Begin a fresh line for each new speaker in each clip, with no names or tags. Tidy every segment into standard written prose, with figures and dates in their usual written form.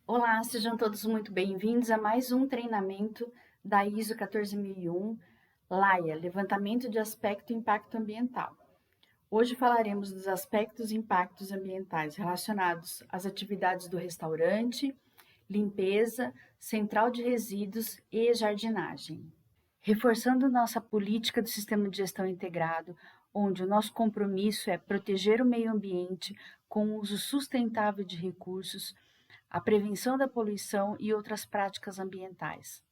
Olá, sejam todos muito bem-vindos a mais um treinamento da ISO 14001 LAIA, Levantamento de Aspecto e Impacto Ambiental. Hoje falaremos dos aspectos e impactos ambientais relacionados às atividades do restaurante, limpeza, central de resíduos e jardinagem. Reforçando nossa política do sistema de gestão integrado, onde o nosso compromisso é proteger o meio ambiente com o uso sustentável de recursos, a prevenção da poluição e outras práticas ambientais.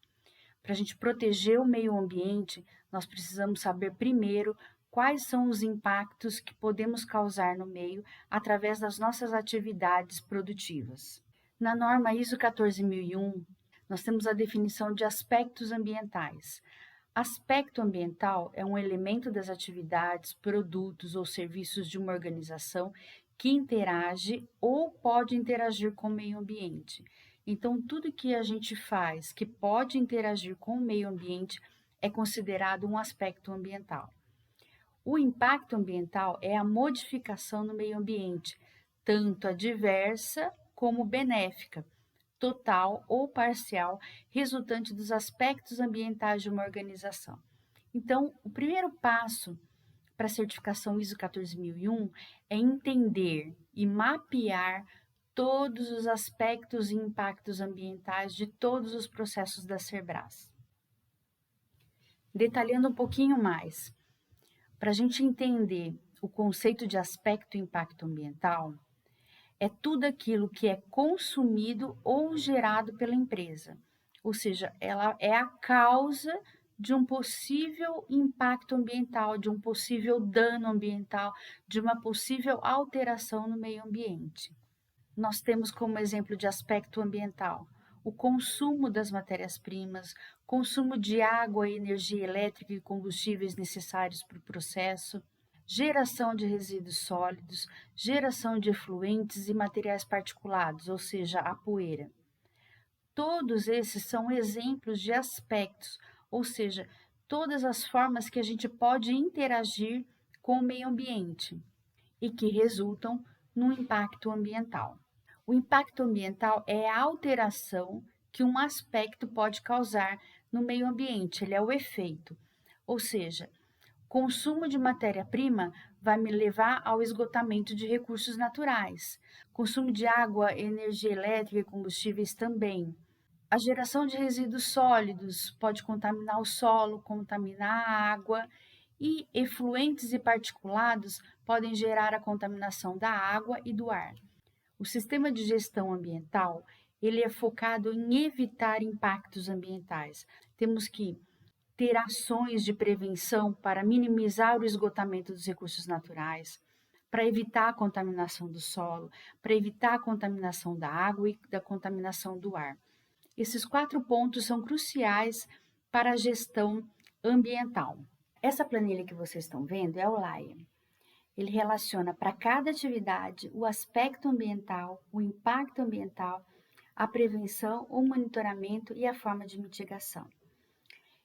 Para a gente proteger o meio ambiente, nós precisamos saber primeiro quais são os impactos que podemos causar no meio através das nossas atividades produtivas. Na norma ISO 14001, nós temos a definição de aspectos ambientais. Aspecto ambiental é um elemento das atividades, produtos ou serviços de uma organização que interage ou pode interagir com o meio ambiente. Então, tudo que a gente faz que pode interagir com o meio ambiente é considerado um aspecto ambiental. O impacto ambiental é a modificação no meio ambiente, tanto adversa como benéfica, total ou parcial, resultante dos aspectos ambientais de uma organização. Então, o primeiro passo para a certificação ISO 14001 é entender e mapear todos os aspectos e impactos ambientais de todos os processos da Cerbras. Detalhando um pouquinho mais, para a gente entender o conceito de aspecto e impacto ambiental, é tudo aquilo que é consumido ou gerado pela empresa, ou seja, ela é a causa de um possível impacto ambiental, de um possível dano ambiental, de uma possível alteração no meio ambiente. Nós temos como exemplo de aspecto ambiental o consumo das matérias-primas, consumo de água, energia elétrica e combustíveis necessários para o processo, geração de resíduos sólidos, geração de efluentes e materiais particulados, ou seja, a poeira. Todos esses são exemplos de aspectos, ou seja, todas as formas que a gente pode interagir com o meio ambiente e que resultam no impacto ambiental. O impacto ambiental é a alteração que um aspecto pode causar no meio ambiente, ele é o efeito. Ou seja, consumo de matéria-prima vai me levar ao esgotamento de recursos naturais. Consumo de água, energia elétrica e combustíveis também. A geração de resíduos sólidos pode contaminar o solo, contaminar a água e efluentes e particulados podem gerar a contaminação da água e do ar. O sistema de gestão ambiental, ele é focado em evitar impactos ambientais. Temos que ter ações de prevenção para minimizar o esgotamento dos recursos naturais, para evitar a contaminação do solo, para evitar a contaminação da água e da contaminação do ar. Esses 4 pontos são cruciais para a gestão ambiental. Essa planilha que vocês estão vendo é o LAIA. Ele relaciona para cada atividade o aspecto ambiental, o impacto ambiental, a prevenção, o monitoramento e a forma de mitigação.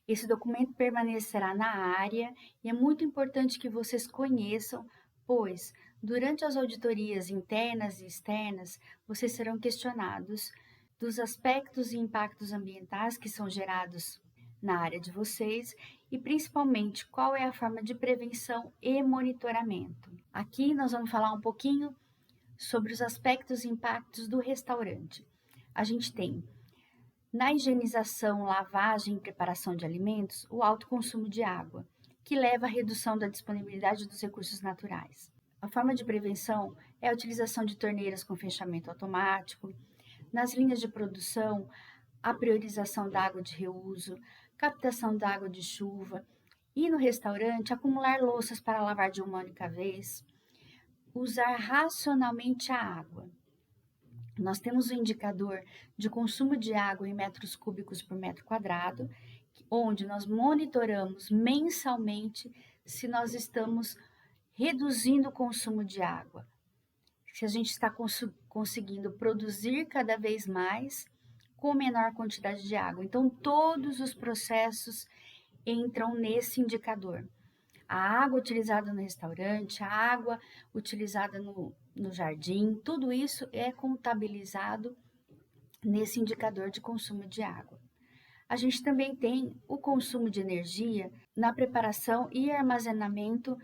Esse documento permanecerá na área e é muito importante que vocês conheçam, pois durante as auditorias internas e externas, vocês serão questionados dos aspectos e impactos ambientais que são gerados na área de vocês e principalmente qual é a forma de prevenção e monitoramento. Aqui nós vamos falar um pouquinho sobre os aspectos e impactos do restaurante. A gente tem na higienização, lavagem e preparação de alimentos, o alto consumo de água, que leva à redução da disponibilidade dos recursos naturais. A forma de prevenção é a utilização de torneiras com fechamento automático. Nas linhas de produção, a priorização da água de reuso, captação da água de chuva. E no restaurante, acumular louças para lavar de uma única vez. Usar racionalmente a água. Nós temos o indicador de consumo de água em metros cúbicos por metro quadrado, onde nós monitoramos mensalmente se nós estamos reduzindo o consumo de água, se a gente está conseguindo produzir cada vez mais com menor quantidade de água. Então, todos os processos entram nesse indicador. A água utilizada no restaurante, a água utilizada no jardim, tudo isso é contabilizado nesse indicador de consumo de água. A gente também tem o consumo de energia na preparação e armazenamento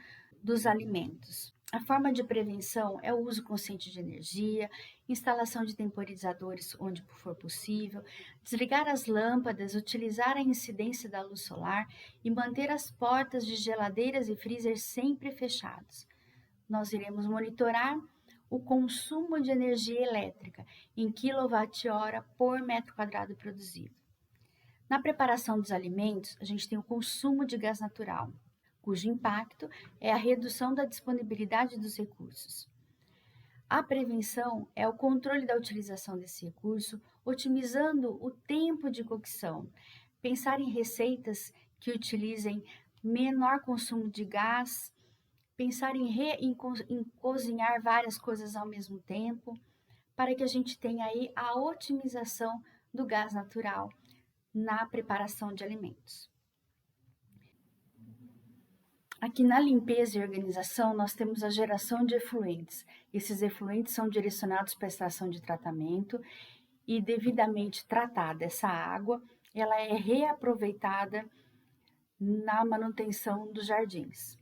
dos alimentos. A forma de prevenção é o uso consciente de energia, instalação de temporizadores onde for possível, desligar as lâmpadas, utilizar a incidência da luz solar e manter as portas de geladeiras e freezer sempre fechados. Nós iremos monitorar o consumo de energia elétrica em kWh por metro quadrado produzido. Na preparação dos alimentos, a gente tem o consumo de gás natural, cujo impacto é a redução da disponibilidade dos recursos. A prevenção é o controle da utilização desse recurso, otimizando o tempo de cocção. Pensar em receitas que utilizem menor consumo de gás, pensar em cozinhar várias coisas ao mesmo tempo, para que a gente tenha aí a otimização do gás natural na preparação de alimentos. Aqui na limpeza e organização, nós temos a geração de efluentes. Esses efluentes são direcionados para a estação de tratamento e, devidamente tratada essa água, ela é reaproveitada na manutenção dos jardins.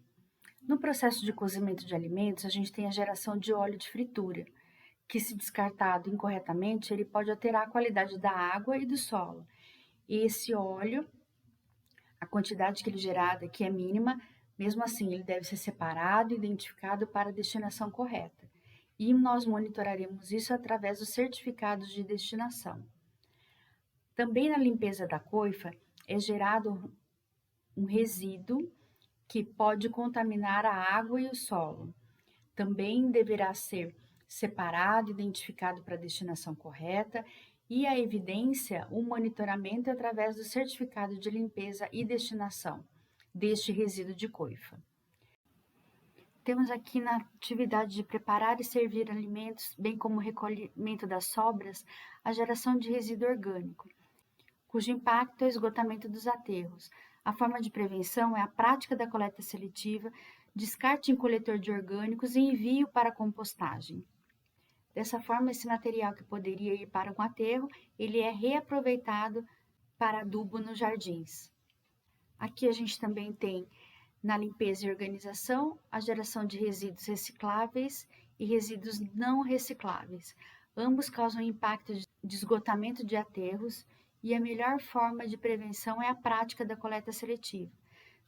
No processo de cozimento de alimentos, a gente tem a geração de óleo de fritura, que, se descartado incorretamente, ele pode alterar a qualidade da água e do solo. E esse óleo, a quantidade que ele gerada, que é mínima, mesmo assim ele deve ser separado e identificado para a destinação correta. E nós monitoraremos isso através dos certificados de destinação. Também na limpeza da coifa é gerado um resíduo que pode contaminar a água e o solo. Também deverá ser separado, identificado para a destinação correta e a evidência, o monitoramento através do certificado de limpeza e destinação deste resíduo de coifa. Temos aqui na atividade de preparar e servir alimentos, bem como o recolhimento das sobras, a geração de resíduo orgânico, cujo impacto é o esgotamento dos aterros. A forma de prevenção é a prática da coleta seletiva, descarte em coletor de orgânicos e envio para compostagem. Dessa forma, esse material que poderia ir para um aterro, ele é reaproveitado para adubo nos jardins. Aqui a gente também tem, na limpeza e organização, a geração de resíduos recicláveis e resíduos não recicláveis. Ambos causam impacto de esgotamento de aterros e a melhor forma de prevenção é a prática da coleta seletiva.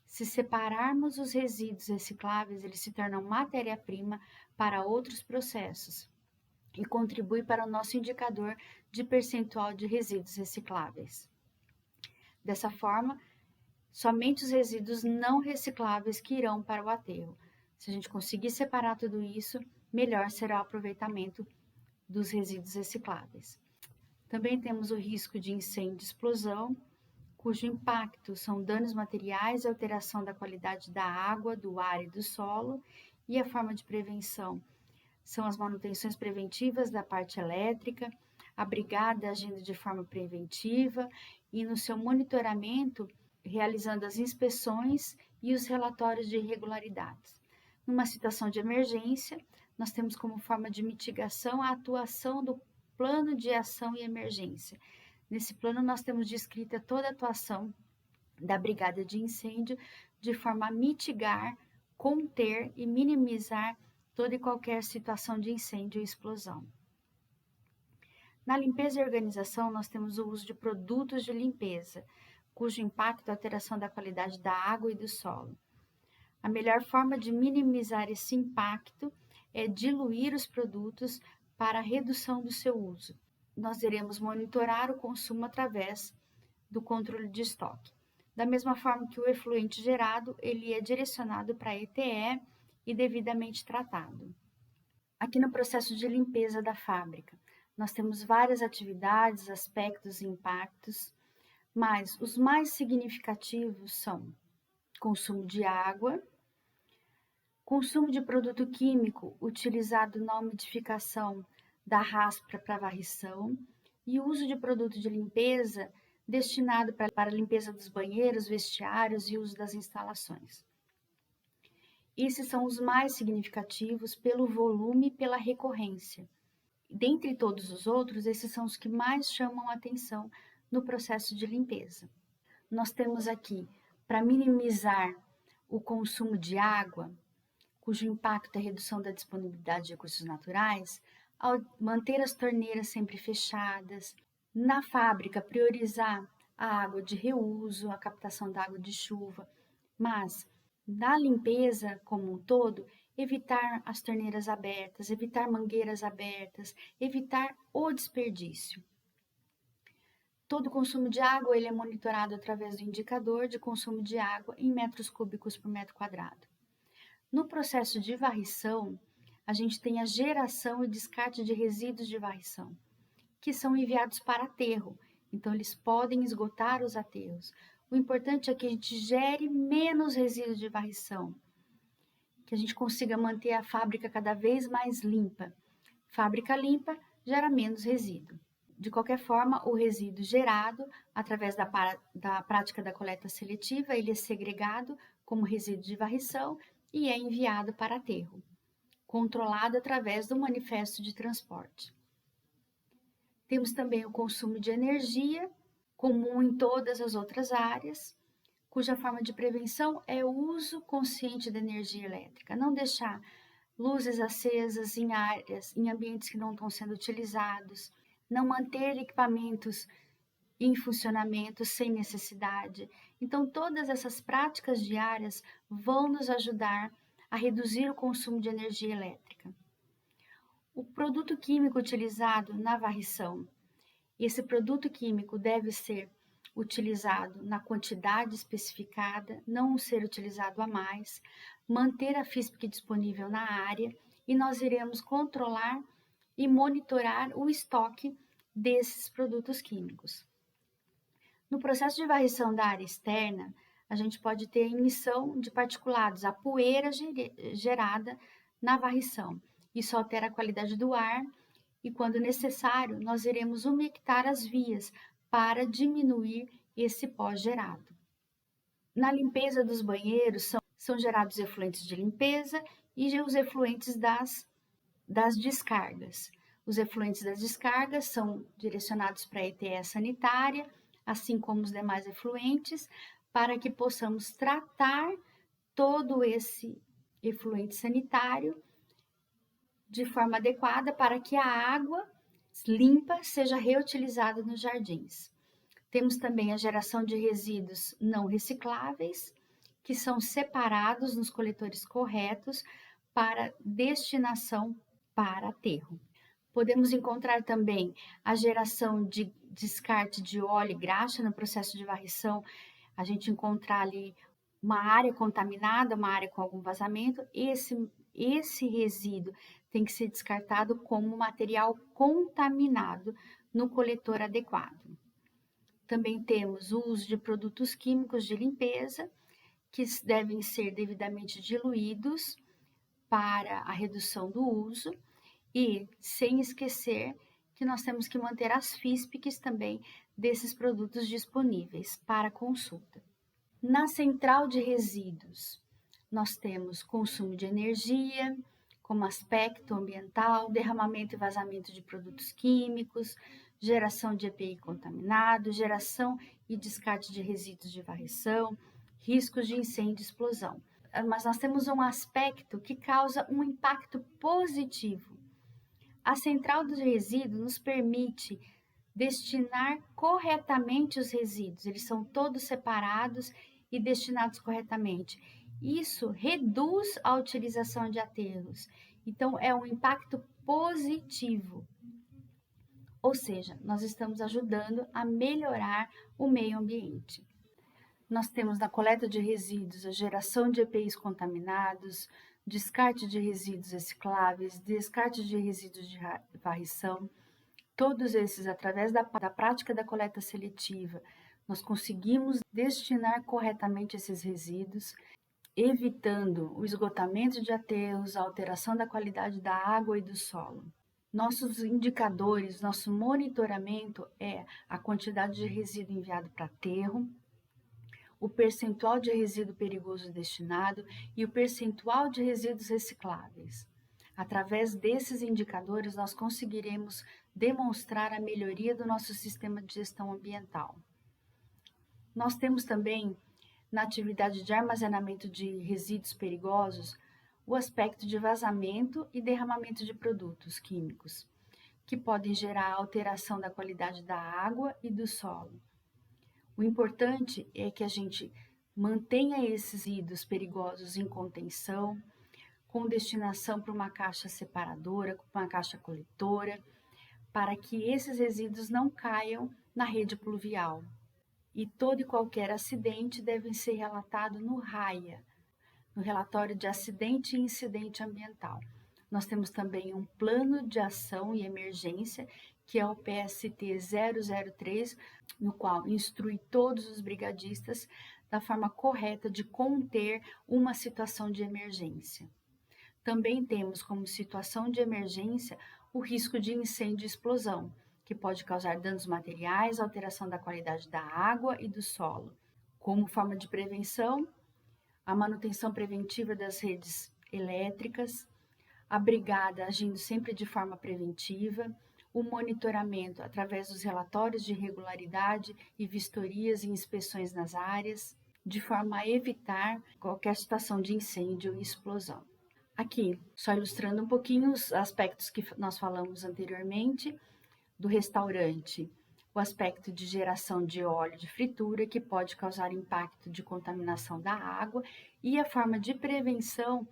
Se separarmos os resíduos recicláveis, eles se tornam matéria-prima para outros processos e contribui para o nosso indicador de percentual de resíduos recicláveis. Dessa forma, somente os resíduos não recicláveis que irão para o aterro. Se a gente conseguir separar tudo isso, melhor será o aproveitamento dos resíduos recicláveis. Também temos o risco de incêndio e explosão, cujo impacto são danos materiais e alteração da qualidade da água, do ar e do solo, e a forma de prevenção são as manutenções preventivas da parte elétrica, a brigada agindo de forma preventiva e no seu monitoramento, realizando as inspeções e os relatórios de irregularidades. Numa situação de emergência, nós temos como forma de mitigação a atuação do plano de ação e emergência. Nesse plano, nós temos descrita toda a atuação da brigada de incêndio de forma a mitigar, conter e minimizar toda e qualquer situação de incêndio ou explosão. Na limpeza e organização, nós temos o uso de produtos de limpeza, cujo impacto é a alteração da qualidade da água e do solo. A melhor forma de minimizar esse impacto é diluir os produtos para a redução do seu uso. Nós iremos monitorar o consumo através do controle de estoque. Da mesma forma que o efluente gerado, ele é direcionado para a ETE e devidamente tratado. Aqui no processo de limpeza da fábrica, nós temos várias atividades, aspectos e impactos, mas os mais significativos são consumo de água, consumo de produto químico utilizado na umidificação da raspa para varrição e uso de produto de limpeza destinado para a limpeza dos banheiros, vestiários e uso das instalações. Esses são os mais significativos pelo volume e pela recorrência. Dentre todos os outros, esses são os que mais chamam a atenção no processo de limpeza. Nós temos aqui, para minimizar o consumo de água, cujo impacto é a redução da disponibilidade de recursos naturais, ao manter as torneiras sempre fechadas, na fábrica priorizar a água de reuso, a captação da água de chuva, mas na limpeza como um todo, evitar as torneiras abertas, evitar mangueiras abertas, evitar o desperdício. Todo o consumo de água ele é monitorado através do indicador de consumo de água em metros cúbicos por metro quadrado. No processo de varrição, a gente tem a geração e descarte de resíduos de varrição, que são enviados para aterro, então eles podem esgotar os aterros. O importante é que a gente gere menos resíduos de varrição, que a gente consiga manter a fábrica cada vez mais limpa. Fábrica limpa gera menos resíduo. De qualquer forma, o resíduo gerado através da prática da coleta seletiva, ele é segregado como resíduo de varrição e é enviado para aterro, controlado através do manifesto de transporte. Temos também o consumo de energia, comum em todas as outras áreas, cuja forma de prevenção é o uso consciente da energia elétrica. Não deixar luzes acesas em áreas, em ambientes que não estão sendo utilizados, não manter equipamentos em funcionamento sem necessidade. Então, todas essas práticas diárias vão nos ajudar a reduzir o consumo de energia elétrica. O produto químico utilizado na varrição. Esse produto químico deve ser utilizado na quantidade especificada, não ser utilizado a mais, manter a FISPIC disponível na área e nós iremos controlar e monitorar o estoque desses produtos químicos. No processo de varrição da área externa, a gente pode ter a emissão de particulados, a poeira gerada na varrição. Isso altera a qualidade do ar e, quando necessário, nós iremos umectar as vias para diminuir esse pó gerado. Na limpeza dos banheiros, são gerados efluentes de limpeza e os efluentes das descargas. Os efluentes das descargas são direcionados para a ETE sanitária, assim como os demais efluentes, para que possamos tratar todo esse efluente sanitário de forma adequada para que a água limpa seja reutilizada nos jardins. Temos também a geração de resíduos não recicláveis, que são separados nos coletores corretos para destinação para aterro. Podemos encontrar também a geração de descarte de óleo e graxa no processo de varrição. A gente encontrar ali uma área contaminada, uma área com algum vazamento, esse resíduo tem que ser descartado como material contaminado no coletor adequado. Também temos o uso de produtos químicos de limpeza, que devem ser devidamente diluídos para a redução do uso, e sem esquecer que nós temos que manter as FISPICs também desses produtos disponíveis para consulta. Na central de resíduos, nós temos consumo de energia, como aspecto ambiental, derramamento e vazamento de produtos químicos, geração de EPI contaminado, geração e descarte de resíduos de varrição, riscos de incêndio e explosão. Mas nós temos um aspecto que causa um impacto positivo. A central dos resíduos nos permite destinar corretamente os resíduos, eles são todos separados e destinados corretamente. Isso reduz a utilização de aterros, então é um impacto positivo. Ou seja, nós estamos ajudando a melhorar o meio ambiente. Nós temos na coleta de resíduos a geração de EPIs contaminados, descarte de resíduos recicláveis, descarte de resíduos de varrição. Todos esses, através da prática da coleta seletiva, nós conseguimos destinar corretamente esses resíduos, evitando o esgotamento de aterros, a alteração da qualidade da água e do solo. Nossos indicadores, nosso monitoramento é a quantidade de resíduo enviado para aterro, o percentual de resíduo perigoso destinado e o percentual de resíduos recicláveis. Através desses indicadores, nós conseguiremos demonstrar a melhoria do nosso sistema de gestão ambiental. Nós temos também, na atividade de armazenamento de resíduos perigosos, o aspecto de vazamento e derramamento de produtos químicos, que podem gerar alteração da qualidade da água e do solo. O importante é que a gente mantenha esses resíduos perigosos em contenção, com destinação para uma caixa separadora, para uma caixa coletora, para que esses resíduos não caiam na rede pluvial. E todo e qualquer acidente deve ser relatado no RAIA, no Relatório de Acidente e Incidente Ambiental. Nós temos também um plano de ação e emergência, que é o PST 003, no qual instrui todos os brigadistas da forma correta de conter uma situação de emergência. Também temos como situação de emergência o risco de incêndio e explosão, que pode causar danos materiais, alteração da qualidade da água e do solo. Como forma de prevenção, a manutenção preventiva das redes elétricas, a brigada agindo sempre de forma preventiva, o monitoramento através dos relatórios de regularidade e vistorias e inspeções nas áreas, de forma a evitar qualquer situação de incêndio e explosão. Aqui, só ilustrando um pouquinho os aspectos que nós falamos anteriormente do restaurante, o aspecto de geração de óleo de fritura, que pode causar impacto de contaminação da água, e a forma de prevenção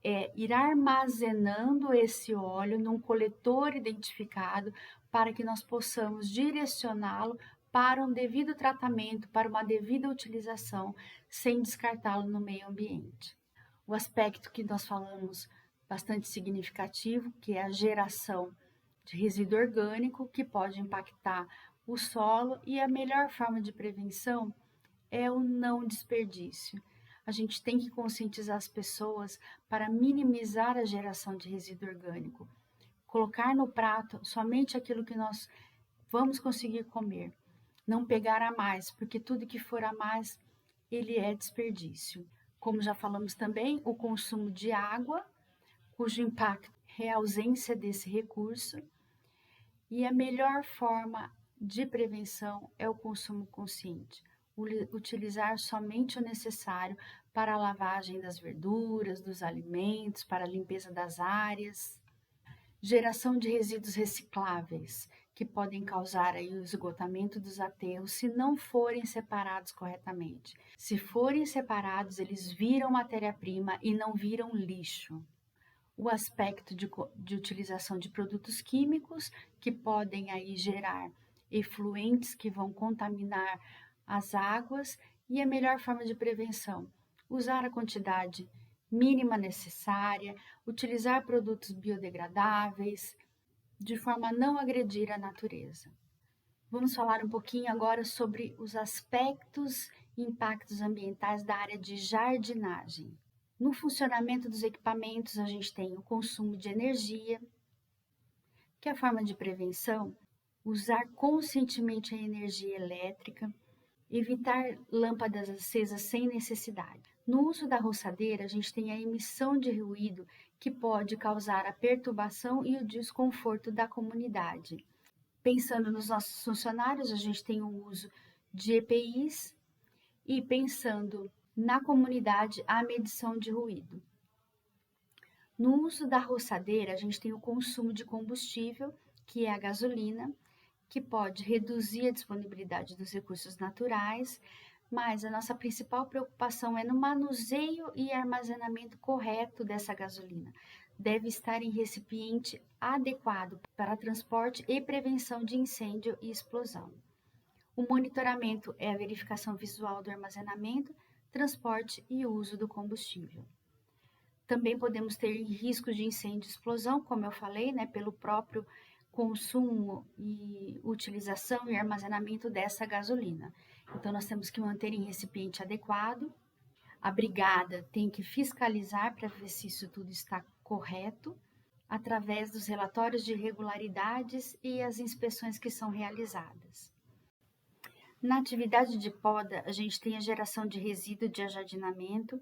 é ir armazenando esse óleo num coletor identificado para que nós possamos direcioná-lo para um devido tratamento, para uma devida utilização, sem descartá-lo no meio ambiente. O aspecto que nós falamos bastante significativo, que é a geração de resíduo orgânico, que pode impactar o solo, e a melhor forma de prevenção é o não desperdício. A gente tem que conscientizar as pessoas para minimizar a geração de resíduo orgânico, colocar no prato somente aquilo que nós vamos conseguir comer, não pegar a mais, porque tudo que for a mais, ele é desperdício. Como já falamos também, o consumo de água, cujo impacto é a ausência desse recurso, e a melhor forma de prevenção é o consumo consciente, utilizar somente o necessário para a lavagem das verduras, dos alimentos, para a limpeza das áreas. Geração de resíduos recicláveis, que podem causar aí o esgotamento dos aterros se não forem separados corretamente. Se forem separados, eles viram matéria-prima e não viram lixo. O aspecto de utilização de produtos químicos, que podem aí gerar efluentes que vão contaminar as águas, e a melhor forma de prevenção, usar a quantidade mínima necessária, utilizar produtos biodegradáveis, de forma a não agredir a natureza. Vamos falar um pouquinho agora sobre os aspectos e impactos ambientais da área de jardinagem. No funcionamento dos equipamentos, a gente tem o consumo de energia, que é a forma de prevenção, usar conscientemente a energia elétrica, evitar lâmpadas acesas sem necessidade. No uso da roçadeira, a gente tem a emissão de ruído que pode causar a perturbação e o desconforto da comunidade. Pensando nos nossos funcionários, a gente tem o uso de EPIs, e pensando na comunidade, a medição de ruído. No uso da roçadeira, a gente tem o consumo de combustível, que é a gasolina, que pode reduzir a disponibilidade dos recursos naturais, mas a nossa principal preocupação é no manuseio e armazenamento correto dessa gasolina. Deve estar em recipiente adequado para transporte e prevenção de incêndio e explosão. O monitoramento é a verificação visual do armazenamento, transporte e uso do combustível. Também podemos ter riscos de incêndio e explosão, como eu falei, pelo próprio consumo e utilização e armazenamento dessa gasolina. Então, nós temos que manter em recipiente adequado. A brigada tem que fiscalizar para ver se isso tudo está correto, através dos relatórios de irregularidades e as inspeções que são realizadas. Na atividade de poda, a gente tem a geração de resíduo de ajardinamento,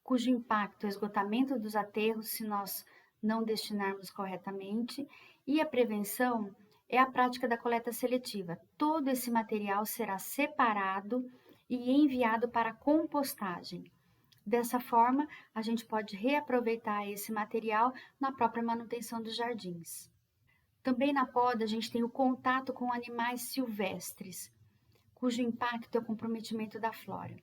cujo impacto é o esgotamento dos aterros se nós não destinarmos corretamente, e a prevenção é a prática da coleta seletiva. Todo esse material será separado e enviado para compostagem. Dessa forma, a gente pode reaproveitar esse material na própria manutenção dos jardins. Também na poda, a gente tem o contato com animais silvestres, cujo impacto é o comprometimento da flora.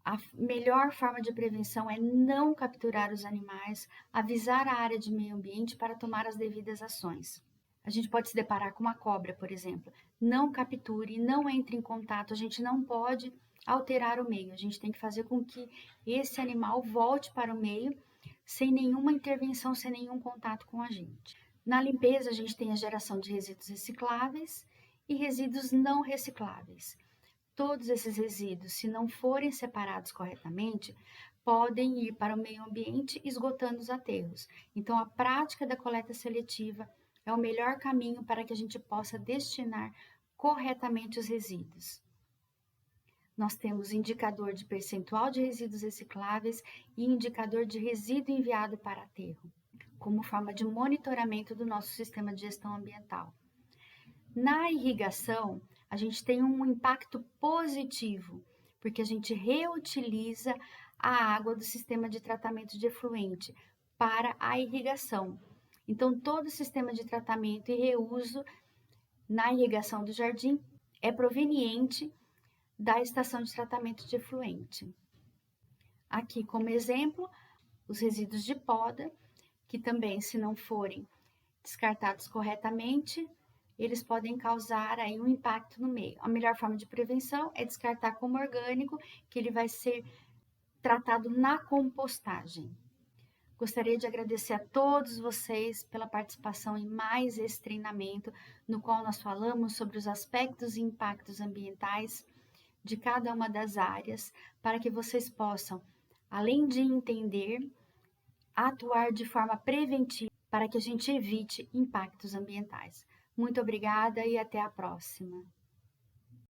A melhor forma de prevenção é não capturar os animais, avisar a área de meio ambiente para tomar as devidas ações. A gente pode se deparar com uma cobra, por exemplo. Não capture, não entre em contato, a gente não pode alterar o meio. A gente tem que fazer com que esse animal volte para o meio sem nenhuma intervenção, sem nenhum contato com a gente. Na limpeza, a gente tem a geração de resíduos recicláveis e resíduos não recicláveis. Todos esses resíduos, se não forem separados corretamente, podem ir para o meio ambiente esgotando os aterros. Então, a prática da coleta seletiva é o melhor caminho para que a gente possa destinar corretamente os resíduos. Nós temos indicador de percentual de resíduos recicláveis e indicador de resíduo enviado para aterro, como forma de monitoramento do nosso sistema de gestão ambiental. Na irrigação, a gente tem um impacto positivo, porque a gente reutiliza a água do sistema de tratamento de efluente para a irrigação. Então, todo o sistema de tratamento e reuso na irrigação do jardim é proveniente da estação de tratamento de efluente. Aqui, como exemplo, os resíduos de poda, que também, se não forem descartados corretamente, eles podem causar aí um impacto no meio. A melhor forma de prevenção é descartar como orgânico, que ele vai ser tratado na compostagem. Gostaria de agradecer a todos vocês pela participação em mais esse treinamento, no qual nós falamos sobre os aspectos e impactos ambientais de cada uma das áreas, para que vocês possam, além de entender, atuar de forma preventiva para que a gente evite impactos ambientais. Muito obrigada e até a próxima.